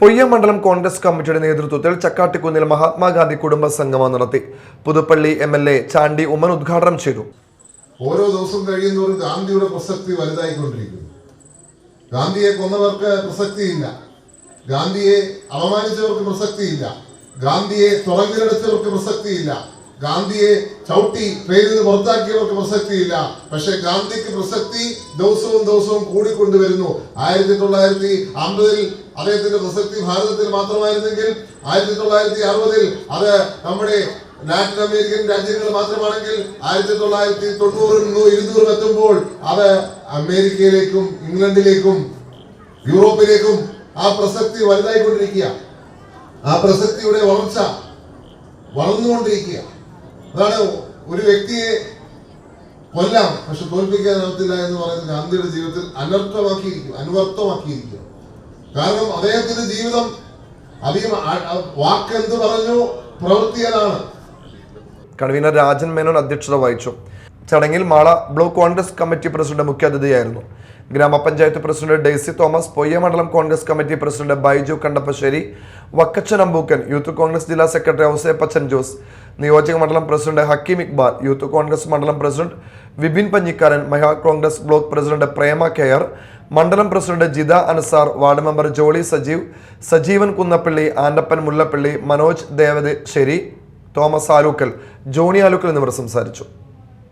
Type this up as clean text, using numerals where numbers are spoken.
പൊയ്യ മണ്ഡലം കോൺഗ്രസ് കമ്മിറ്റിയുടെ നേതൃത്വത്തിൽ ചക്കാട്ടിക്കുന്നിൽ മഹാത്മാഗാന്ധി കുടുംബ സംഗമം നടത്തി. പുതുപ്പള്ളി MLA ചാണ്ടി ഉമ്മൻ ഉദ്ഘാടനം ചെയ്തു. ഓരോ ദിവസം കഴിയുന്നതോറും ഗാന്ധിയുടെ പ്രസക്തി വലുതായിക്കൊണ്ടിരിക്കുന്നു. ഗാന്ധിയെ കൊന്നവർക്ക് പ്രസക്തിയില്ല, ഗാന്ധിയെ അപമാനിച്ചവർക്ക് പ്രസക്തിയില്ല, ഗാന്ധിയെ തുറങ്കിലടച്ചവർക്ക് പ്രസക്തിയില്ല, ഗാന്ധിയെ ചവിട്ടി ട്രെയിനിൽ നിന്ന് പുറത്താക്കിയവർക്ക് പ്രസക്തിയില്ല. പക്ഷെ ഗാന്ധിക്ക് പ്രസക്തി ദിവസവും കൂടിക്കൊണ്ടുവരുന്നു. 1950 അദ്ദേഹത്തിന്റെ പ്രസക്തി ഭാരതത്തിൽ മാത്രമായിരുന്നെങ്കിൽ 1960 അത് നമ്മുടെ ലാറ്റിൻ അമേരിക്കൻ രാജ്യങ്ങൾ മാത്രമാണെങ്കിൽ 1990 200 എത്തുമ്പോൾ അത് അമേരിക്കയിലേക്കും ഇംഗ്ലണ്ടിലേക്കും യൂറോപ്പിലേക്കും ആ പ്രസക്തി വലുതായിക്കൊണ്ടിരിക്കുക. ആ പ്രസക്തിയുടെ വളർച്ച വളർന്നുകൊണ്ടിരിക്കുക. അതാണ് ഒരു വ്യക്തിയെ കൊല്ലാം പക്ഷെ തോൽപ്പിക്കാനാവത്തില്ല എന്ന് പറയുന്നത് ഗാന്ധിയുടെ ജീവിതത്തിൽ അനർത്ഥമാക്കിയിരിക്കുക. കാരണം അദ്ദേഹത്തിന്റെ ജീവിതം അധികം വാക്കെന്ത് പറഞ്ഞു പ്രവൃത്തിയതാണ്. കൺവീനർ രാജൻ മേനോൻ അധ്യക്ഷത വഹിച്ചു. ചടങ്ങിൽ Mala block Congress committee president മുഖ്യാതിഥിയായിരുന്നു. ഗ്രാമപഞ്ചായത്ത് പ്രസിഡന്റ് ഡെയ്സി തോമസ്, പൊയ്യ മണ്ഡലം Congress committee president Baiju Kandappassery, Vakkachan Ambookkan, youth Congress ജില്ലാ സെക്രട്ടറി ഔസേപ്പച്ചൻ ജോസ്, നിയോജക മണ്ഡലം പ്രസിഡന്റ് ഹക്കീം ഇക്ബാൽ, യൂത്ത് കോൺഗ്രസ് മണ്ഡലം president Vipin Panjikkaran, Mahila Congress block president Prema കെയർ, മണ്ഡലം president Jida Ansar, ward member Jolly Sajeev, Sajeevan Kunnappally, Andappan Mullappally, Manoj Devadassery, Thomas Alookkal, Johny Alookkal എന്നിവർ സംസാരിച്ചു.